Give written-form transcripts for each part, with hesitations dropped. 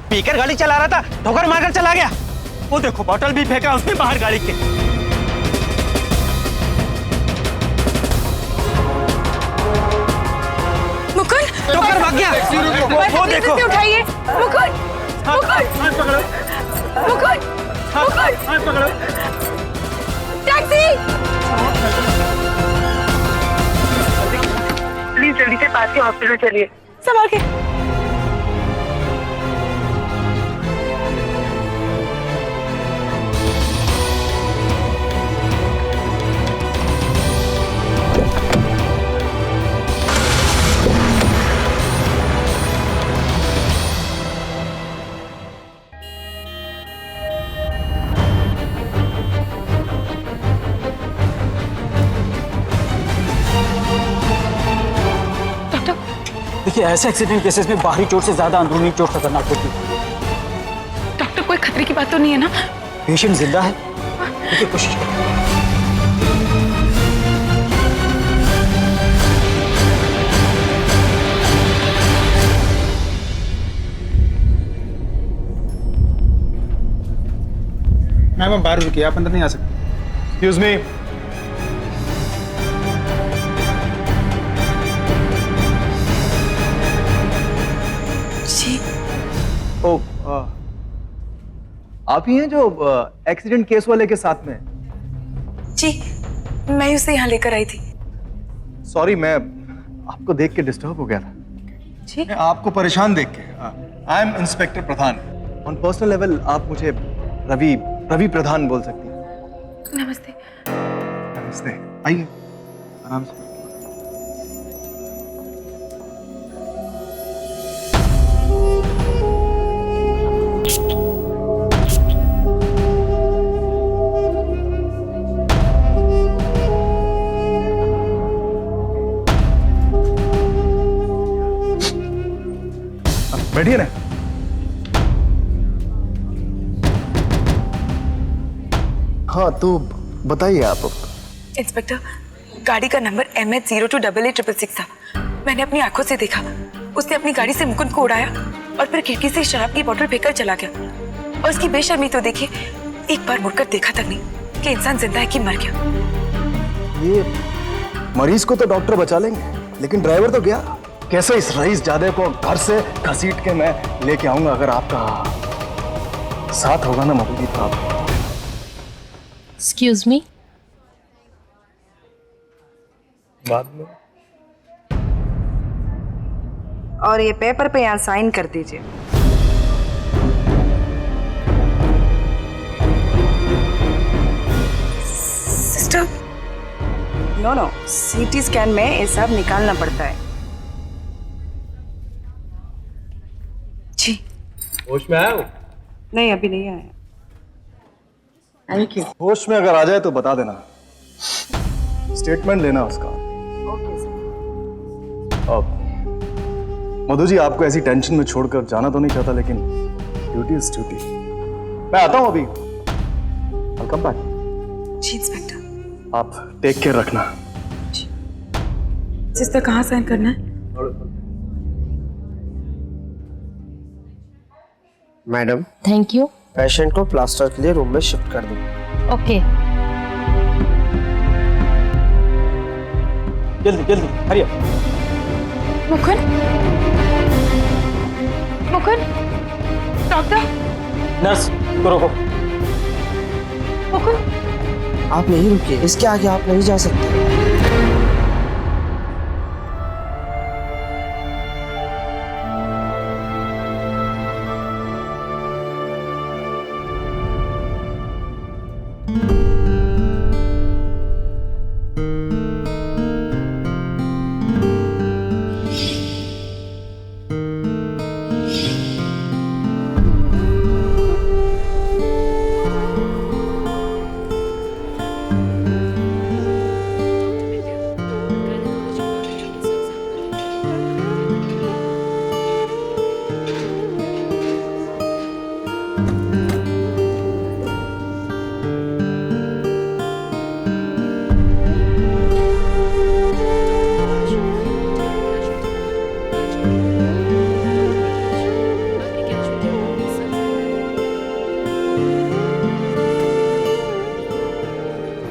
पीकर गाड़ी चला रहा था, ठोकर मारकर चला गया। वो देखो बोतल भी फेंका उसने बाहर गाड़ी के। मुकुंद, ठोकर भाग गया। वो देखो। उठाइए मुकुंद, मुकुंद, मुकुंद, मुकुंद, टैक्सी। प्लीज जल्दी से पास के हॉस्पिटल चलिए। संभाल के। देखिए, ऐसे एक्सीडेंट केसेस में बाहरी चोट से ज्यादा अंदरूनी चोट खतरनाक होती है। डॉक्टर, कोई खतरे की बात तो नहीं है ना? पेशेंट जिंदा है, देखिए कोशिश करें। मैम आप बाहर रुकिए, आप अंदर नहीं आ सकते। Excuse me. ओ, आप ही हैं जो एक्सीडेंट केस वाले के साथ में? जी, मैं उसे यहाँ लेकर आई थी। सॉरी, मैं आपको देख के डिस्टर्ब हो गया था। जी, आपको परेशान देख के। I am inspector Pradhan. On personal level आप मुझे रवि प्रधान बोल सकती हैं। नमस्ते। नमस्ते, आइए आराम से। बैठिए ना। हाँ तो बताइए आप। इंस्पेक्टर, गाड़ी का नंबर MH028866 था। मैंने अपनी आंखों से देखा। उसने अपनी गाड़ी से मुकुंद को उड़ाया और फिर खिड़की से शराब की बोतल फेंककर चला गया। और उसकी बेशर्मी तो देखिए, एक बार मुड़कर देखा तक नहीं कि इंसान जिंदा है कि मर गया। ये मरीज को तो डॉक्टर बचा लेंगे, लेकिन ड्राइवर तो गया कैसे? इस रईस जादे को घर से घसीट के मैं लेके आऊंगा। अगर आपका साथ होगा ना मधु जी तो आप। Excuse me. बाद में। और ये पेपर पे यहाँ साइन कर दीजिए। सिस्टर, नो, सीटी स्कैन में ये सब निकालना पड़ता है। जी। होश में आया हो? नहीं, अभी नहीं आया। Thank you. होश में अगर आ जाए तो बता देना, स्टेटमेंट लेना उसका। Okay sir. अब मधु जी, आपको ऐसी टेंशन में छोड़कर जाना तो नहीं चाहता, लेकिन ड्यूटी इज ड्यूटी। मैं आता हूं अभी। I'll come back। जी इंस्पेक्टर। आप टेक केयर रखना। सिस्टर, कहाँ साइन करना है? Madam, thank you. पेशेंट को प्लास्टर के लिए रूम में शिफ्ट कर दो। ओके। जल्दी जल्दी hurry up. Mukund, Mukund, doctor, nurse को रोको। मुकुंद, आप यहीं रुकिए, इसके आगे आप नहीं जा सकते।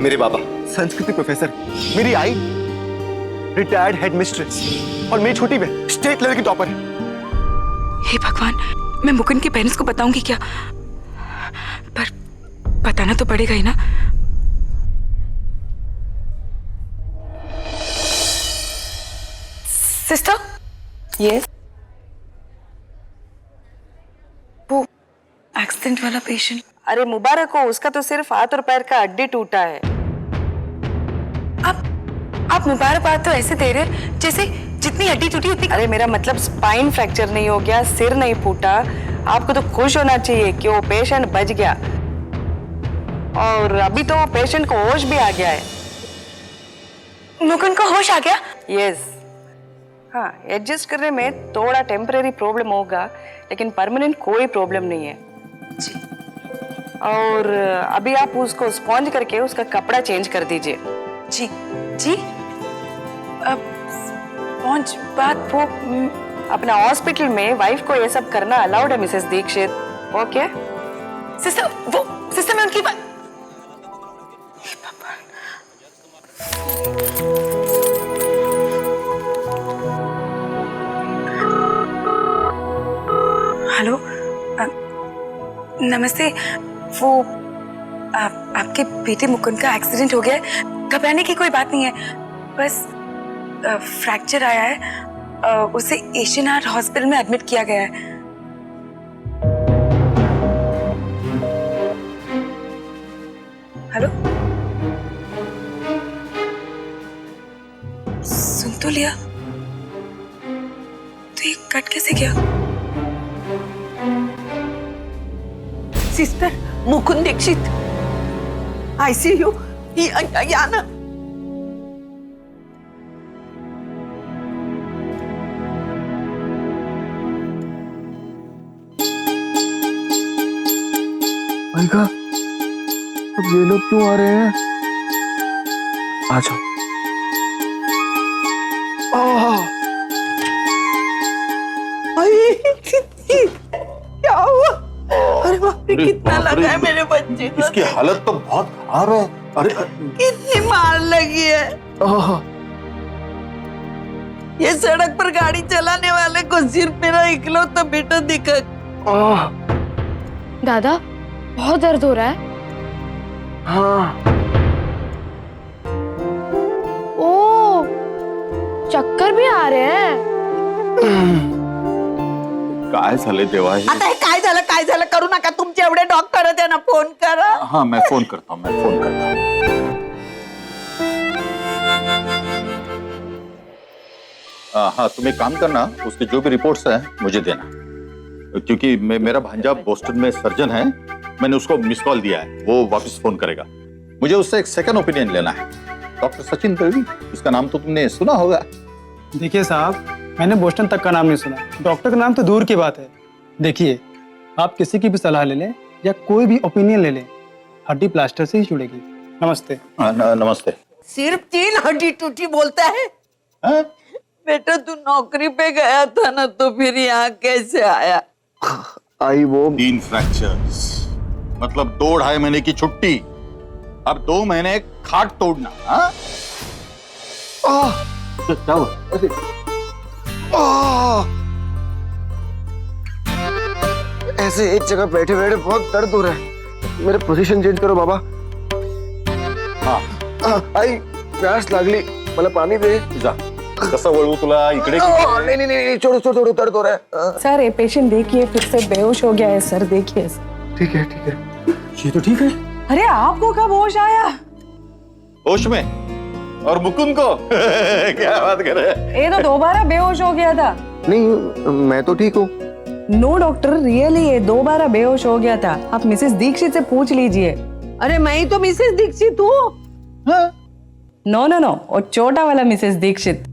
मेरे बाबा संस्कृत प्रोफेसर, मेरी आई रिटायर्ड हेड मिस्ट्रेस और मेरी छोटी बहन स्टेट लेवल की टॉपर है। हे भगवान, मैं मुकुंद के पेरेंट्स को बताऊंगी क्या? पर बताना तो पड़ेगा ही ना। सिस्टर, यस, वो एक्सीडेंट वाला पेशेंट। अरे मुबारक हो, उसका तो सिर्फ हाथ और पैर का हड्डी टूटा है। आप मुबारकबाद तो ऐसे दे रहे जैसे जितनी हड्डी टूटी उतनी। अरे मेरा मतलब स्पाइन फ्रैक्चर नहीं हो गया, सिर नहीं फूटा। आपको तो खुश होना चाहिए कि वो पेशेंट बच गया, और अभी तो वो पेशेंट को होश भी आ गया है। मुकुंद को होश आ गया? यस, हाँ, एडजस्ट करने में थोड़ा टेम्परेरी प्रॉब्लम होगा, लेकिन परमानेंट कोई प्रॉब्लम नहीं है जी। और अभी आप उसको स्पॉन्ज करके उसका कपड़ा चेंज कर दीजिए। जी जी। अब पहुंच बात वो अपना हॉस्पिटल में वाइफ को ये सब करना अलाउड है मिसेस दीक्षित, ओके? सिस्टर मैं उनकी बात। हे भगवान। हेलो, नमस्ते। वो आपके बेटे मुकुंद का एक्सीडेंट हो गया है। घबराने की कोई बात नहीं है, बस फ्रैक्चर आया है। उसे एशियन हार्ट हॉस्पिटल में एडमिट किया गया है। हेलो, सुन तो लिया? तो ये कट कैसे गया? सिस्टर मुकुंद दीक्षित आईसीयू या ना। अलका, अब ये लोग क्यों आ रहे हैं? आ जाओ। क्या हुआ? अरे बाप रे, कितना लगा है मेरे बच्चे को। इसकी हालत तो बहुत खराब है। अरे कितनी मार लगी है। ये सड़क पर गाड़ी चलाने वाले को सिर्फ मेरा इकलौता बेटा दिखा। दादा बहुत दर्द हो रहा है। हाँ। ओ, चक्कर भी आ रहे हैं। काय झाले देवा हे? आता हे काय झालं करू नका, तुमचे एवढे डॉक्टर आहेत ना, फोन करा। हाँ मैं फोन करता हूँ, हाँ तुम एक काम करना, उसके जो भी रिपोर्ट्स हैं मुझे देना, क्योंकि मेरा भांजा बोस्टन में सर्जन है, मैंने उसको मिस कॉल दिया है, वो वापस फोन करेगा। मुझे उससे एक सेकंड ओपिनियन लेना है। डॉक्टर सचिन दर्वी, इसका नाम तो तुमने सुना होगा। देखिए साहब, मैंने बोस्टन तक का नाम नहीं सुना, डॉक्टर का नाम तो दूर की बात है। देखिए, आप किसी की भी सलाह ले लें या कोई भी ओपिनियन ले लें, हड्डी प्लास्टर से ही जुड़ेगी। नमस्ते। नमस्ते। सिर्फ 3 हड्डी टूटी बोलता है? हाँ? बेटा तू नौकरी पे गया था ना, तो फिर यहाँ कैसे आया? आई वो 3 फ्रैक्चर्स। मतलब 2-2.5 महीने की छुट्टी, अब 2 महीने खाट तोड़ना। हाँ? क्या हुआ? ऐसे एक जगह बैठे बैठे बहुत दर्द हो रहा है, मेरे पोजीशन चेंज करो बाबा। हाँ आई प्यास लागली, मला पाणी दे जा। कसं वळवू तुला इकडे? नहीं नहीं नहीं छोड़ो छोड़ो छोड़ो, दर्द हो रहा है। सर ये पेशेंट देखिए फिर से बेहोश हो गया है सर, देखिए। ठीक है ठीक है। ये तो ठीक है। अरे आपको कब होश आया? होश में? और मुकुंद को? क्या बात कर रहे हैं? ये तो दोबारा बेहोश हो गया था। नहीं मैं तो ठीक हूँ। नो डॉक्टर, रियली ये दोबारा बेहोश हो गया था। आप मिसेस दीक्षित से पूछ लीजिए। अरे मैं ही तो मिसेस दीक्षित हूँ। नो नो नो, वो छोटा वाला मिसेस दीक्षित।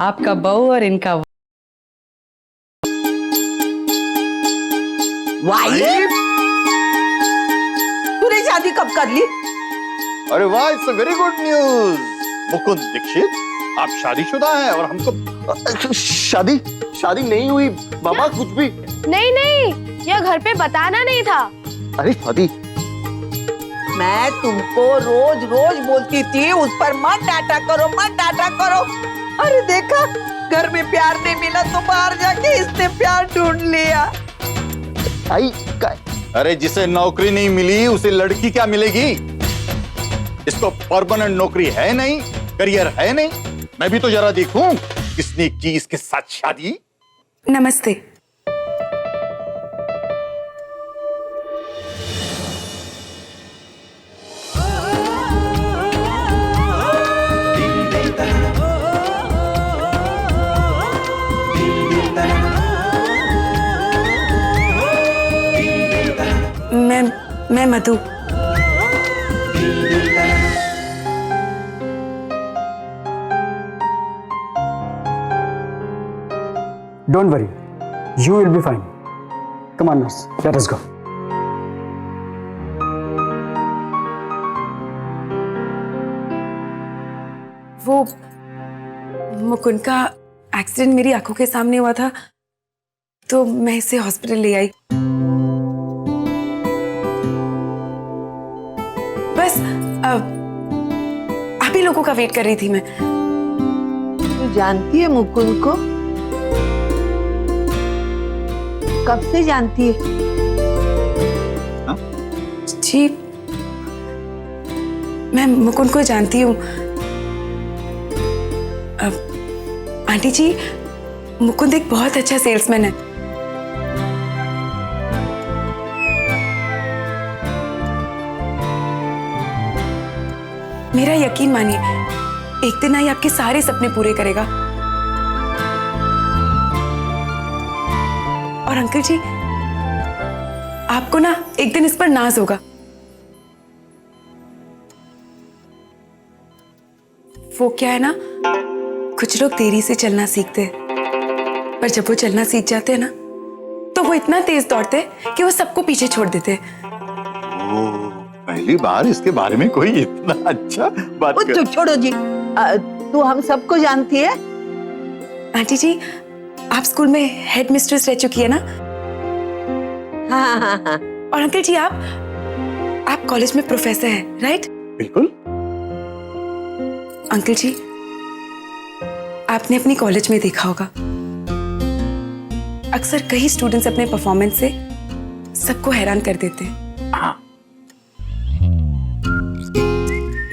आपका बहू और इनका वाइफ? तूने शादी कब कर ली? अरे वाह, it's a very good news. Mukund Dikshit, आप शादीशुदा हैं और हमको शादी शादी नहीं हुई बाबा, कुछ भी नहीं नहीं, यह घर पे बताना नहीं था। अरे शादी मैं तुमको रोज रोज बोलती थी उस पर मत डांटा करो, मत डांटा करो। अरे देखा, घर में प्यार नहीं मिला तो बाहर जाके इसने प्यार ढूंढ लिया। आई अरे जिसे नौकरी नहीं मिली उसे लड़की क्या मिलेगी? इसको परमानेंट नौकरी है नहीं, करियर है नहीं। मैं भी तो जरा देखूं किसने की इसके साथ शादी। नमस्ते। मैं मधु। Don't worry, you will be fine. Come on, nurse, let us go. वो मुकुंद का एक्सीडेंट मेरी आंखों के सामने हुआ था, तो मैं इसे हॉस्पिटल ले आई। बस आप ही लोगों का वेट कर रही थी मैं। तू जानती है मुकुंद को? कब से जानती है? जी, मैं मुकुंद को जानती हूँ। आंटी जी, मुकुंद एक बहुत अच्छा सेल्समैन है। मेरा यकीन मानिए, एक दिन आई आपके सारे सपने पूरे करेगा। और अंकल जी, आपको ना एक दिन इस पर नाज होगा। वो क्या है ना, कुछ लोग देरी से चलना सीखते हैं, पर जब वो चलना सीख जाते हैं ना, तो वो इतना तेज दौड़ते हैं कि वो सबको पीछे छोड़ देते हैं। पहली बार इसके बारे में कोई इतना अच्छा बात कर। चुप छोड़ो जी, तू हम सबको जानती है। आंटी जी, आप स्कूल में हेड मिस्ट्रेस रह चुकी है ना? हाँ हाँ हाँ। और अंकल जी, आप कॉलेज में प्रोफेसर हैं, राइट? बिल्कुल। अंकल जी, आपने अपनी कॉलेज में देखा होगा, अक्सर कई स्टूडेंट्स अपने परफॉर्मेंस से सबको हैरान कर देते हैं। हाँ।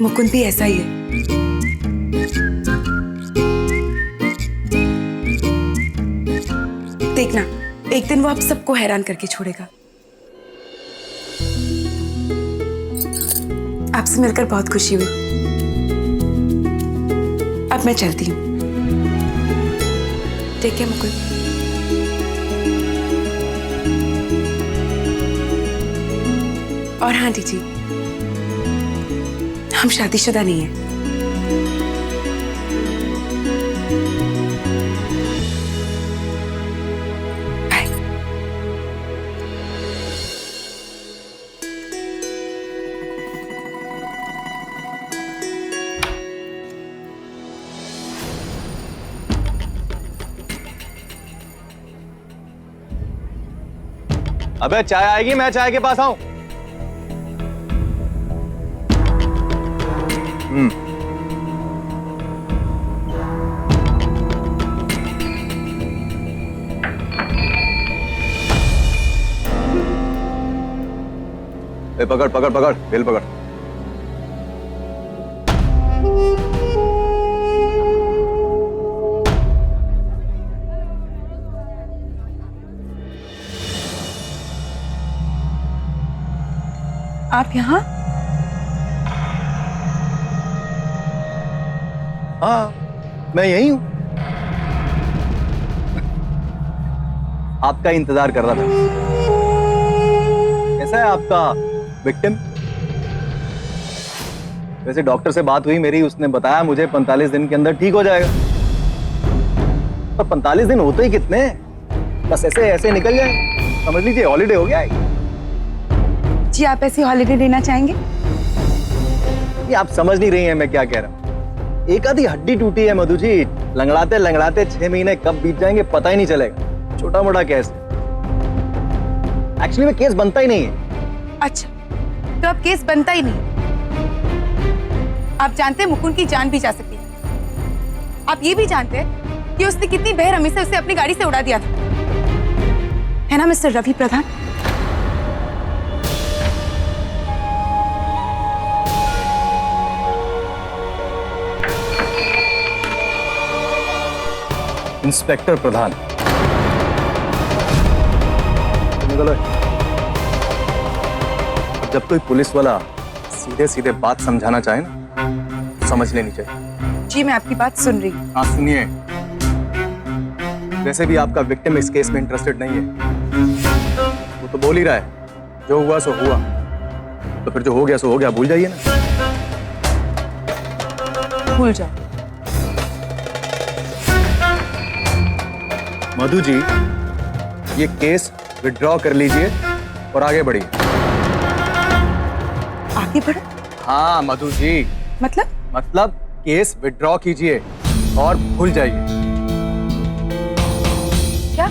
मुकुंद भी ऐसा ही है। देखना, एक दिन वो आप सबको हैरान करके छोड़ेगा। आपसे मिलकर बहुत खुशी हुई। अब मैं चलती हूँ। Take care Mukund. और हाँ आंटी जी, हम शादीशुदा नहीं हैं। बाय। अबे चाय आएगी, मैं चाय के पास आऊं? पकड़ पकड़ पकड़, बेल पकड़। आप यहाँ? हाँ, मैं यही हूं। आपका इंतजार कर रहा था। कैसा है आपका विक्टिम? वैसे डॉक्टर से बात हुई मेरी, उसने बताया मुझे 45 दिन के अंदर ठीक हो जाएगा। पर 45 दिन होते ही कितने, बस ऐसे ऐसे निकल जाए, समझ लीजिए हॉलीडे हो गया है। जी आप ऐसी हॉलीडे लेना चाहेंगे? ये आप समझ नहीं रही हैं मैं क्या कह रहा हूँ। एक आधी हड्डी टूटी है मधु जी, लंगड़ाते लंगड़ाते 6 महीने कब बीत जाएंगे पता ही नहीं चलेगा। छोटा मोटा केस, एक्चुअली में केस बनता ही नहीं है। अच्छा, तो अब केस बनता ही नहीं। आप जानते हैं मुकुंद की जान भी जा सकती है। आप ये भी जानते हैं कि उसने कितनी बेरहमी से उसे अपनी गाड़ी से उड़ा दिया था, है ना मिस्टर रवि प्रधान? इंस्पेक्टर प्रधान, निकलो। जब कोई पुलिस वाला सीधे सीधे बात समझाना चाहे ना, तो समझ लेनी चाहिए। जी मैं आपकी बात सुन रही हूँ। हाँ सुनिए, वैसे भी आपका विक्टिम इस केस में इंटरेस्टेड नहीं है। वो तो बोल ही रहा है जो हुआ सो हुआ, तो फिर जो हो गया सो हो गया, भूल जाइए ना। भूल जाओ। मधु जी, ये केस विड्रॉ कर लीजिए और आगे बढ़िए। आगे बढ़ो? हाँ मधु जी, मतलब केस विड्रॉ कीजिए और भूल जाइए। क्या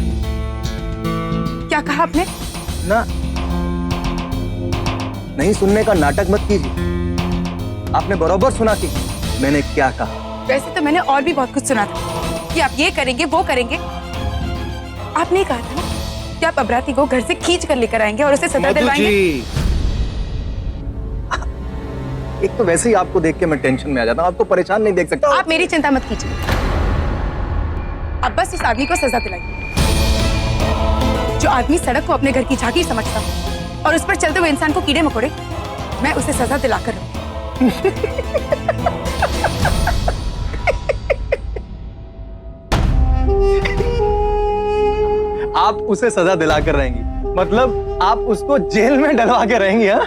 क्या कहा आपने? ना, नहीं सुनने का नाटक मत कीजिए। आपने बराबर सुना कि मैंने क्या कहा। वैसे तो मैंने और भी बहुत कुछ सुना था कि आप ये करेंगे वो करेंगे। आपने कहा था ना कि आप अपराधी को घर से खींच कर लेकर आएंगे और उसे सजा दिलवाएंगे। एक तो वैसे ही आपको देख के मैं टेंशन में आ जाता हूँ, आपको परेशान नहीं देख सकता। आप मेरी चिंता मत कीजिए, आप बस उस आदमी को सजा दिलाइए। जो आदमी सड़क को अपने घर की झांकी समझता है और उस पर चलते हुए इंसान को कीड़े मकोड़े, मैं उसे सजा दिलाकर रहूंगी। आप उसे सजा दिलाकर रहेंगी, मतलब आप उसको जेल में डलवा के रहेंगी? हाँ,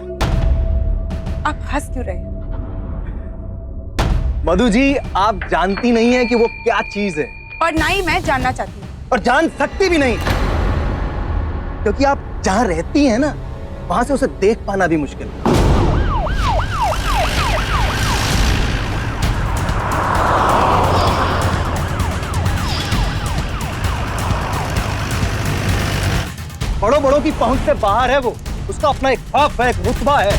आप हंस क्यों रहे हैं? मधु जी, आप जानती नहीं है कि वो क्या चीज है, और ना ही मैं जानना चाहती हूँ, और जान सकती भी नहीं, क्योंकि आप जहां रहती हैं ना, वहां से उसे देख पाना भी मुश्किल है। बड़ों बड़ों की पहुंच से बाहर है वो, उसका अपना एक खौफ है, एक रुतबा है।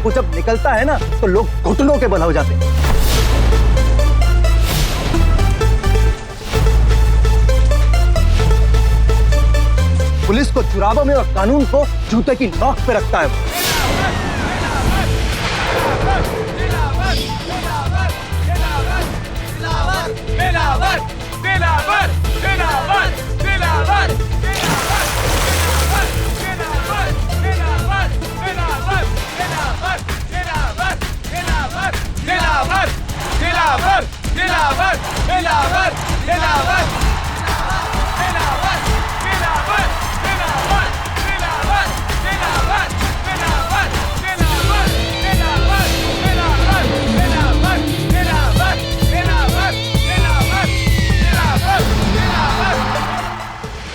वो जब निकलता है ना, तो लोग घुटनों के बल हो जाते हैं। पुलिस को जुराबों में और कानून को जूते की नोक पे रखता है।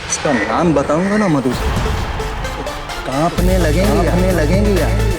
इसका नाम बताऊंगा ना मधु, कांपने लगेंगी यार।